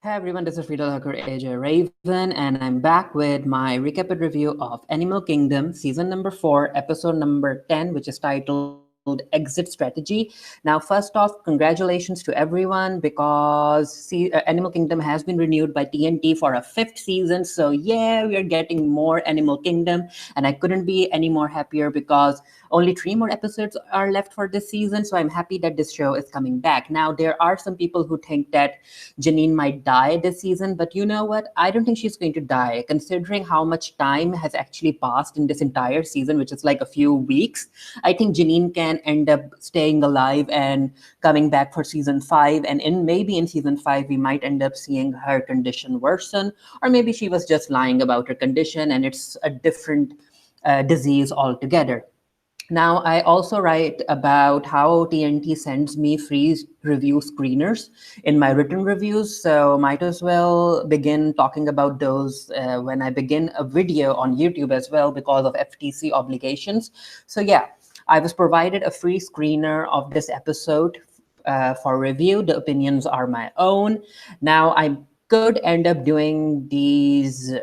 Hey everyone, this is Freedom Hacker AJ Raven, and I'm back with my recap and review of Animal Kingdom, season number 4, episode number 10, which is titled Exit Strategy. Now, first off, congratulations to everyone because Animal Kingdom has been renewed by TNT for a fifth season. So, yeah, we are getting more Animal Kingdom, and I couldn't be any more happier because only 3 more episodes are left for this season. So, I'm happy that this show is coming back. Now, there are some people who think that Janine might die this season, but you know what? I don't think she's going to die, considering how much time has actually passed in this entire season, which is like a few weeks. I think Janine can end up staying alive and coming back for season 5. And maybe in season 5, we might end up seeing her condition worsen, or maybe she was just lying about her condition and it's a different disease altogether. Now, I also write about how TNT sends me free review screeners in my written reviews, so might as well begin talking about those when I begin a video on YouTube as well because of FTC obligations. So yeah, I was provided a free screener of this episode for review. The opinions are my own. Now, I could end up doing these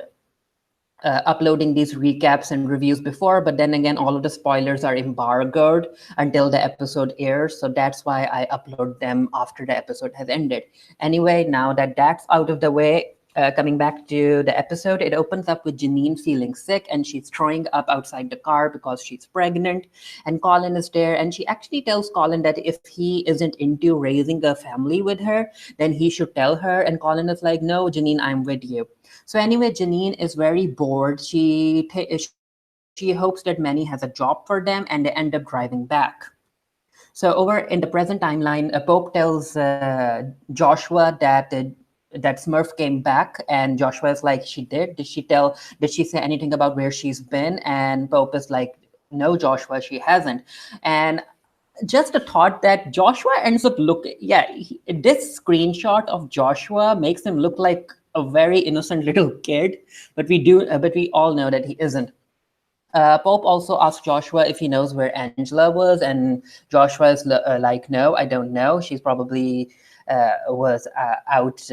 uploading these recaps and reviews before, but then again, all of the spoilers are embargoed until the episode airs. So that's why I upload them after the episode has ended. Anyway, now that that's out of the way, coming back to the episode, it opens up with Janine feeling sick and she's throwing up outside the car because she's pregnant. And Colin is there, and she actually tells Colin that if he isn't into raising a family with her, then he should tell her. And Colin is like, "No, Janine, I'm with you." So anyway, Janine is very bored. She hopes that Manny has a job for them, and they end up driving back. So over in the present timeline, Pope tells Joshua that Smurf came back, and Joshua is like, "She did. Did she say anything about where she's been?" And Pope is like, "No, Joshua, she hasn't." And just a thought that Joshua ends up looking, yeah, this screenshot of Joshua makes him look like a very innocent little kid, but we all know that he isn't. Pope also asked Joshua if he knows where Angela was, and Joshua is like, "No, I don't know. She's probably was out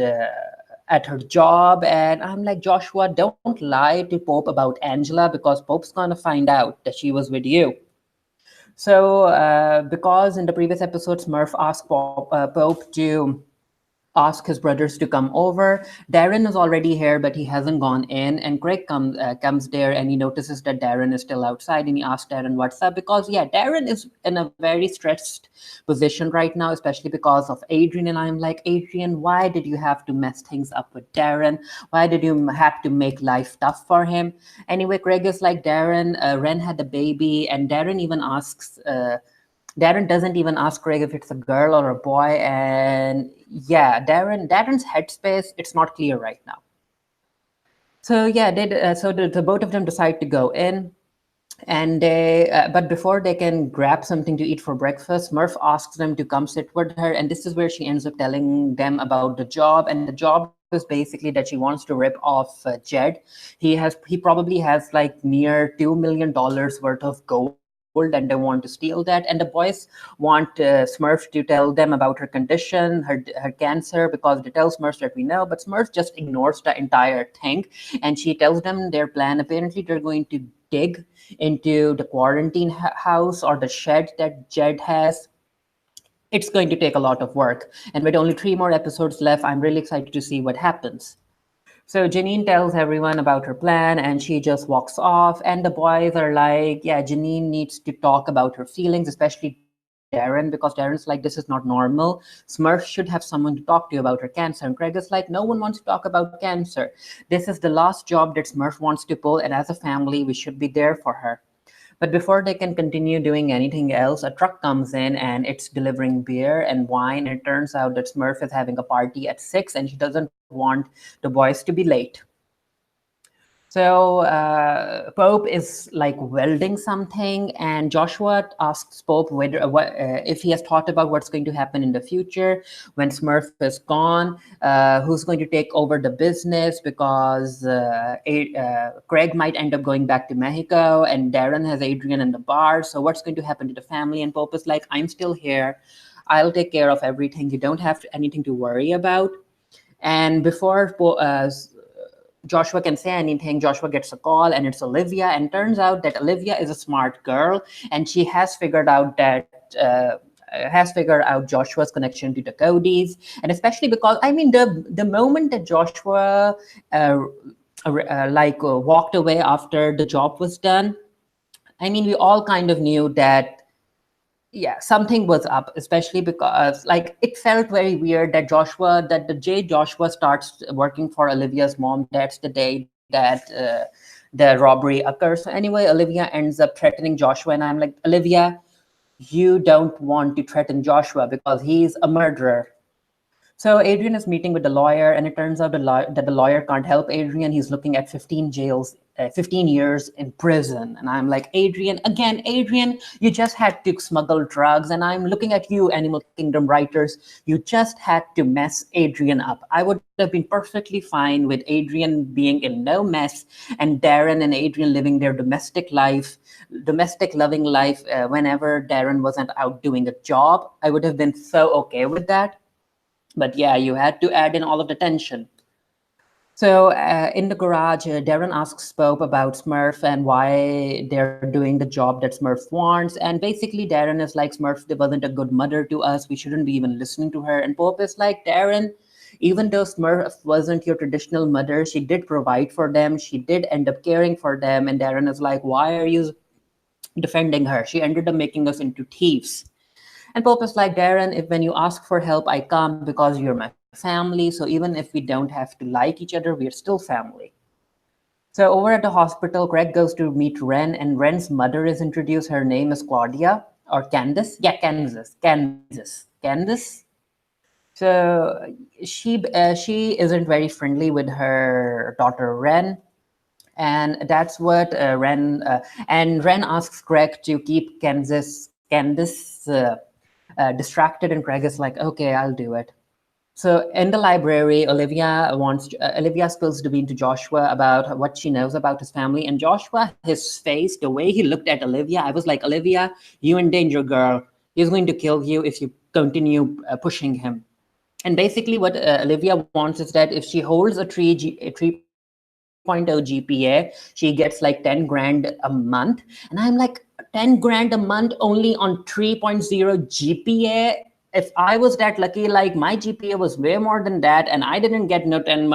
at her job." And I'm like, "Joshua, don't lie to Pope about Angela because Pope's gonna find out that she was with you." So, because in the previous episode, Smurf asked Pope to ask his brothers to come over. Deran is already here, but he hasn't gone in. And Craig comes there, and he notices that Deran is still outside, and he asks Deran what's up, because yeah, Deran is in a very stressed position right now, especially because of Adrian. And I'm like, "Adrian, why did you have to mess things up with Deran? Why did you have to make life tough for him?" Anyway, Craig is like, "Deran, Ren had a baby," and Darren doesn't even ask Craig if it's a girl or a boy. And yeah, Darren's headspace, it's not clear right now. So yeah, the both of them decide to go in. And but before they can grab something to eat for breakfast, Murph asks them to come sit with her, and this is where she ends up telling them about the job. And the job is basically that she wants to rip off Jed. He probably has like near $2 million worth of gold, and they want to steal that. And the boys want Smurf to tell them about her condition, her cancer, because they tell Smurf that we know, but Smurf just ignores the entire thing. And she tells them their plan. Apparently, they're going to dig into the quarantine house or the shed that Jed has. It's going to take a lot of work. And with only 3 more episodes left, I'm really excited to see what happens. So Janine tells everyone about her plan and she just walks off. And the boys are like, "Yeah, Janine needs to talk about her feelings, especially Deran, because Deran's like, this is not normal. Smurf should have someone to talk to about her cancer." And Craig is like, "No one wants to talk about cancer. This is the last job that Smurf wants to pull. And as a family, we should be there for her." But before they can continue doing anything else, a truck comes in and it's delivering beer and wine. And it turns out that Smurf is having a party at 6 and she doesn't want the boys to be late. So Pope is like welding something, and Joshua asks Pope if he has thought about what's going to happen in the future when Smurf is gone. Who's going to take over the business, because Craig might end up going back to Mexico, and Deran has Adrian in the bar. So what's going to happen to the family? And Pope is like, "I'm still here. I'll take care of everything. You don't have anything to worry about." And before Joshua can say anything, Joshua gets a call and it's Olivia. And turns out that Olivia is a smart girl and she has figured out Joshua's connection to the Codys. And especially because, I mean, the moment that Joshua walked away after the job was done, I mean, we all kind of knew that yeah, something was up, especially because like it felt very weird that the day Joshua starts working for Olivia's mom, that's the day that the robbery occurs. So anyway, Olivia ends up threatening Joshua, and I'm like, Olivia, you don't want to threaten Joshua because he's a murderer. So Adrian is meeting with the lawyer, and it turns out that the lawyer can't help Adrian. He's looking at 15 years in prison. And I'm like, Adrian, you just had to smuggle drugs. And I'm looking at you, Animal Kingdom writers. You just had to mess Adrian up. I would have been perfectly fine with Adrian being in no mess and Deran and Adrian living their domestic loving life whenever Deran wasn't out doing a job. I would have been so okay with that. But yeah, you had to add in all of the tension. So in the garage, Deran asks Pope about Smurf and why they're doing the job that Smurf wants. And basically, Deran is like, Smurf wasn't a good mother to us. We shouldn't be even listening to her. And Pope is like, Deran, even though Smurf wasn't your traditional mother, she did provide for them. She did end up caring for them. And Deran is like, why are you defending her? She ended up making us into thieves. And Pope is like, Deran, if when you ask for help, I come because you're my family. So even if we don't have to like each other, we're still family. So over at the hospital, Greg goes to meet Ren, and Ren's mother is introduced. Her name is Claudia or Candace. Yeah, Candace. So she isn't very friendly with her daughter Ren, and that's what Ren asks Greg to keep Candace distracted, and Greg is like, okay, I'll do it. So in the library, Olivia spills the bean to Joshua about what she knows about his family. And Joshua, his face, the way he looked at Olivia, I was like, Olivia, you in danger, girl. He's going to kill you if you continue pushing him. And basically, what Olivia wants is that if she holds a 3.0 GPA, she gets like 10 grand a month. And I'm like, 10 grand a month only on 3.0 GPA. If I was that lucky, like my GPA was way more than that, and I didn't get no 10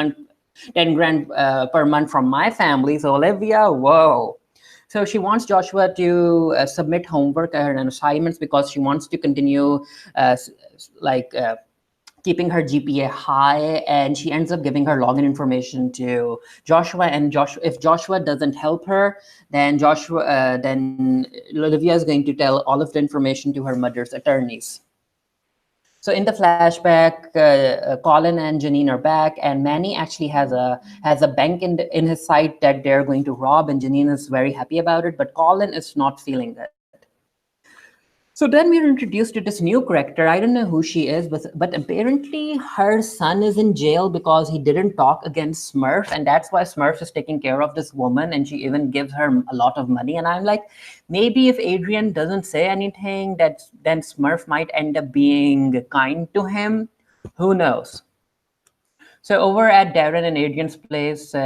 grand per month from my family. So Olivia, whoa. So she wants Joshua to submit homework and assignments because she wants to continue uh, like keeping her GPA high, and she ends up giving her login information to Joshua. And if Joshua doesn't help her, then Olivia is going to tell all of the information to her mother's attorneys. So in the flashback, Colin and Janine are back, and Manny actually has a bank in his sight that they're going to rob, and Janine is very happy about it, but Colin is not feeling it. So then we're introduced to this new character. I don't know who she is, but apparently her son is in jail because he didn't talk against Smurf, and that's why Smurf is taking care of this woman, and she even gives her a lot of money. And I'm like, maybe if Adrian doesn't say anything, then Smurf might end up being kind to him. Who knows? So over at Deran and Adrian's place,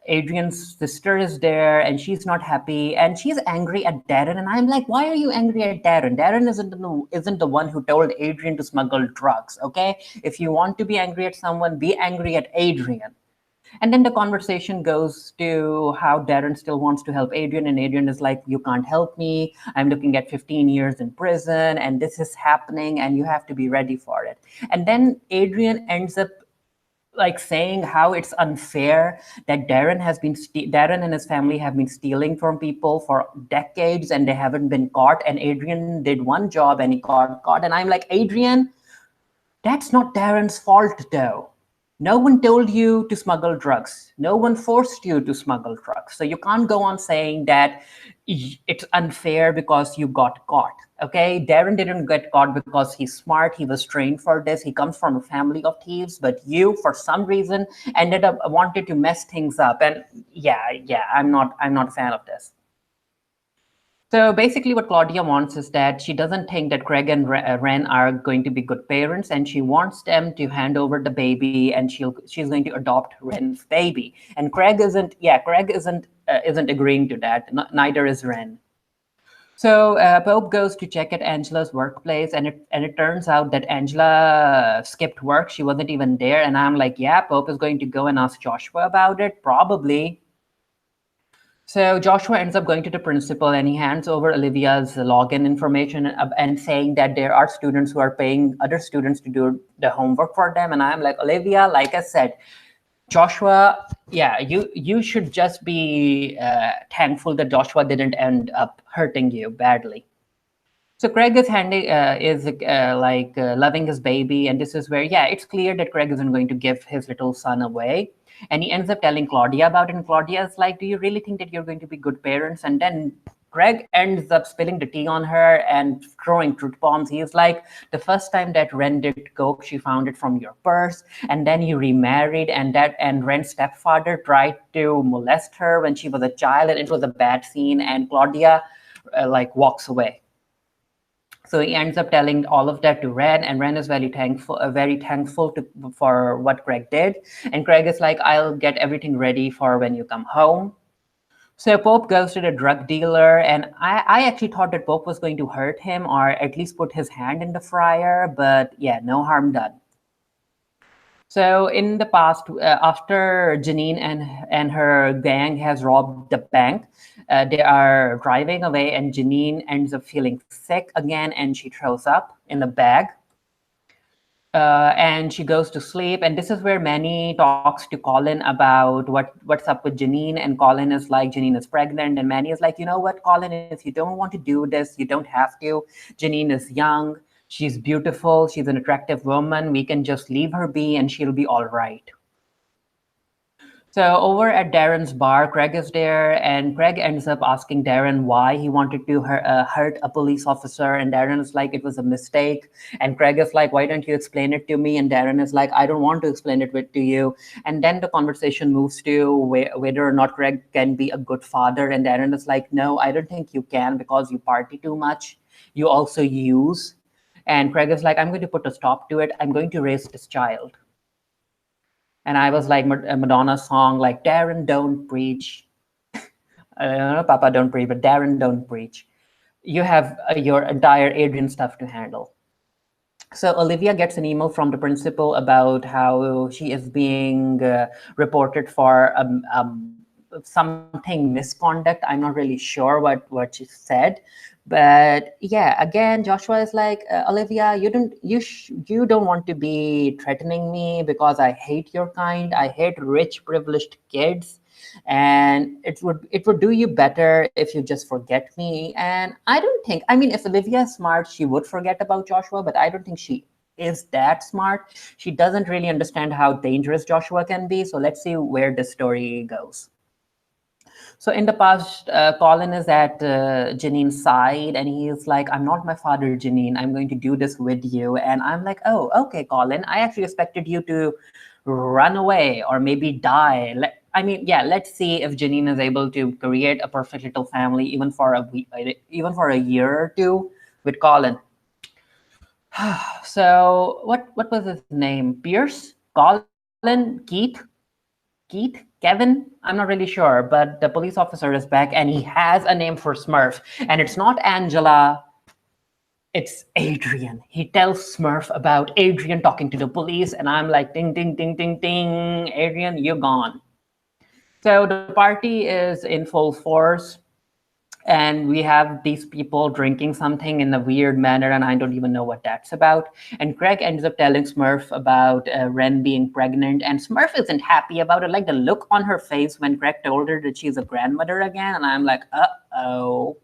Adrian's sister is there and she's not happy and she's angry at Deran. And I'm like, why are you angry at Deran? Deran isn't the one who told Adrian to smuggle drugs, okay? If you want to be angry at someone, be angry at Adrian. And then the conversation goes to how Deran still wants to help Adrian, and Adrian is like, you can't help me. I'm looking at 15 years in prison, and this is happening, and you have to be ready for it. And then Adrian ends up like saying how it's unfair that Deran and his family have been stealing from people for decades and they haven't been caught. And Adrian did one job and he got caught. And I'm like, Adrian, that's not Deran's fault though. No one told you to smuggle drugs. No one forced you to smuggle drugs. So you can't go on saying that it's unfair because you got caught. Okay, Deran didn't get caught because he's smart. He was trained for this. He comes from a family of thieves, but you, for some reason, ended up wanted to mess things up. And yeah, I'm not a fan of this. So basically, what Claudia wants is that she doesn't think that Craig and Ren are going to be good parents, and she wants them to hand over the baby, and she's going to adopt Ren's baby. And Craig isn't agreeing to that. Neither is Ren. So Pope goes to check at Angela's workplace, and it turns out that Angela skipped work. She wasn't even there, and I'm like, yeah, Pope is going to go and ask Joshua about it, probably. So Joshua ends up going to the principal and he hands over Olivia's login information and saying that there are students who are paying other students to do the homework for them. And I'm like, Olivia, like I said, Joshua, yeah, you should just be thankful that Joshua didn't end up hurting you badly. So Craig is loving his baby, and this is where, yeah, it's clear that Craig isn't going to give his little son away, and he ends up telling Claudia about it. And Claudia is like, "Do you really think that you're going to be good parents?" And then Craig ends up spilling the tea on her and throwing truth bombs. He's like, "The first time that Ren did coke, she found it from your purse, and then you remarried, and Ren's stepfather tried to molest her when she was a child, and it was a bad scene." And Claudia walks away. So he ends up telling all of that to Ren, and Ren is very thankful for what Craig did. And Craig is like, "I'll get everything ready for when you come home." So Pope goes to the drug dealer, and I actually thought that Pope was going to hurt him or at least put his hand in the fryer, but yeah, no harm done. So in the past, after Janine and her gang has robbed the bank, they are driving away, and Janine ends up feeling sick again, and she throws up in the bag. And she goes to sleep, and this is where Manny talks to Colin about what's up with Janine, and Colin is like, Janine is pregnant, and Manny is like, you know what, Colin, if you don't want to do this, you don't have to. Janine is young, she's beautiful, she's an attractive woman, we can just leave her be and she'll be all right. So over at Deran's bar, Craig is there, and Craig ends up asking Deran why he wanted to hurt a police officer, and Deran is like, it was a mistake. And Craig is like, why don't you explain it to me? And Deran is like, I don't want to explain it to you. And then the conversation moves to whether or not Craig can be a good father, and Deran is like, no, I don't think you can because you party too much. You also use. And Craig is like, I'm going to put a stop to it. I'm going to raise this child. And I was like a Madonna song, like, Deran, don't preach. Papa, don't preach, but Deran, don't preach. You have your entire Adrian stuff to handle. So Olivia gets an email from the principal about how she is being reported for something misconduct. I'm not really sure what she said, but yeah, again, Joshua is like, Olivia, you don't want to be threatening me because I hate your kind. I hate rich, privileged kids, and it would do you better if you just forget me. And I don't think, I mean, if Olivia is smart, she would forget about Joshua, but I don't think she is that smart. She doesn't really understand how dangerous Joshua can be. So let's see where the story goes. So in the past, Colin is at Janine's side, and he's like, I'm not my father, Janine. I'm going to do this with you. And I'm like, oh, okay, Colin. I actually expected you to run away or maybe die. Let's see if Janine is able to create a perfect little family, even for a week, even for a year or two with Colin. So what was his name? Pierce? Colin? Keith? Kevin? I'm not really sure, but the police officer is back and he has a name for Smurf. And it's not Angela, it's Adrian. He tells Smurf about Adrian talking to the police, and I'm like, ding, ding, ding, ding, ding. Adrian, you're gone. So the party is in full force, and we have these people drinking something in a weird manner, and I don't even know what that's about. And Craig ends up telling Smurf about Ren being pregnant, and Smurf isn't happy about it. Like the look on her face when Craig told her that she's a grandmother again, and I'm like, uh-oh.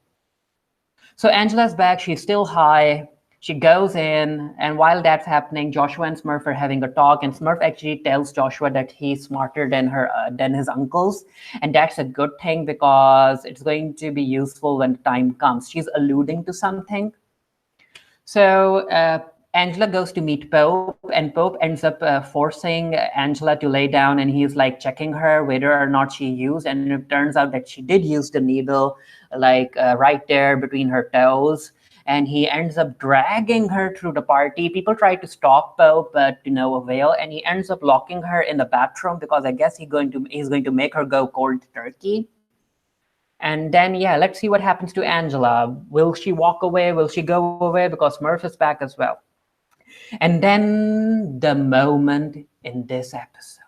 So Angela's back, she's still high. She goes in, and while that's happening, Joshua and Smurf are having a talk, and Smurf actually tells Joshua that he's smarter than his uncles, and that's a good thing because it's going to be useful when the time comes. She's alluding to something. So Angela goes to meet Pope, and Pope ends up forcing Angela to lay down, and he's like checking her whether or not she used, and it turns out that she did use the needle, like right there between her toes. And he ends up dragging her through the party. People try to stop Pope, but to no avail. And he ends up locking her in the bathroom because I guess he's going to make her go cold turkey. And then, yeah, let's see what happens to Angela. Will she walk away? Will she go away? Because Smurf is back as well. And then the moment in this episode,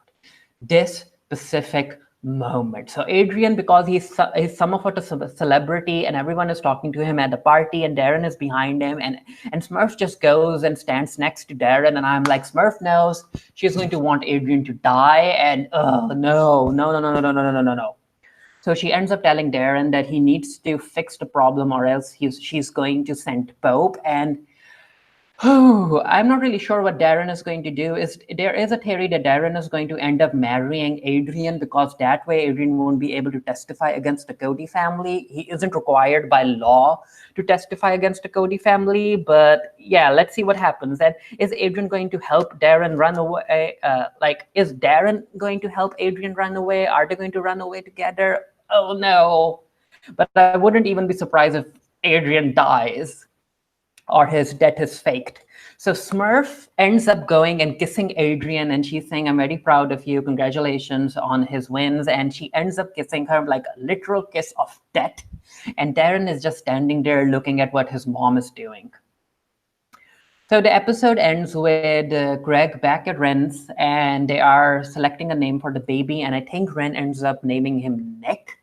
this specific moment. So Adrian, because he's somewhat a celebrity, and everyone is talking to him at the party, and Deran is behind him, and Smurf just goes and stands next to Deran, and I'm like, Smurf knows she's going to want Adrian to die, and no, no, no, no, no, no, no, no, no, no. So she ends up telling Deran that he needs to fix the problem, or else she's going to send Pope. And I'm not really sure what Deran is going to do. There is a theory that Deran is going to end up marrying Adrian, because that way Adrian won't be able to testify against the Cody family. He isn't required by law to testify against the Cody family. But yeah, let's see what happens. And is Adrian going to help Deran run away? Is Deran going to help Adrian run away? Are they going to run away together? Oh no. But I wouldn't even be surprised if Adrian dies, or his death is faked. So Smurf ends up going and kissing Adrian, and she's saying, I'm very proud of you, congratulations on his wins. And she ends up kissing her like a literal kiss of death. And Deran is just standing there looking at what his mom is doing. So the episode ends with Greg back at Ren's, and they are selecting a name for the baby, and I think Ren ends up naming him Nick.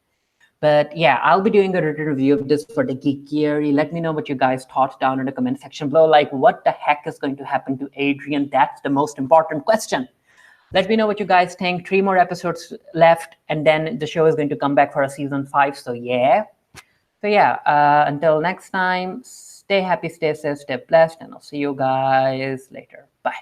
But yeah, I'll be doing a written review of this for the Geek Geary. Let me know what you guys thought down in the comment section below. Like, what the heck is going to happen to Adrian? That's the most important question. Let me know what you guys think. 3 more episodes left, and then the show is going to come back for a season 5. So yeah. Until next time, stay happy, stay safe, stay blessed, and I'll see you guys later. Bye.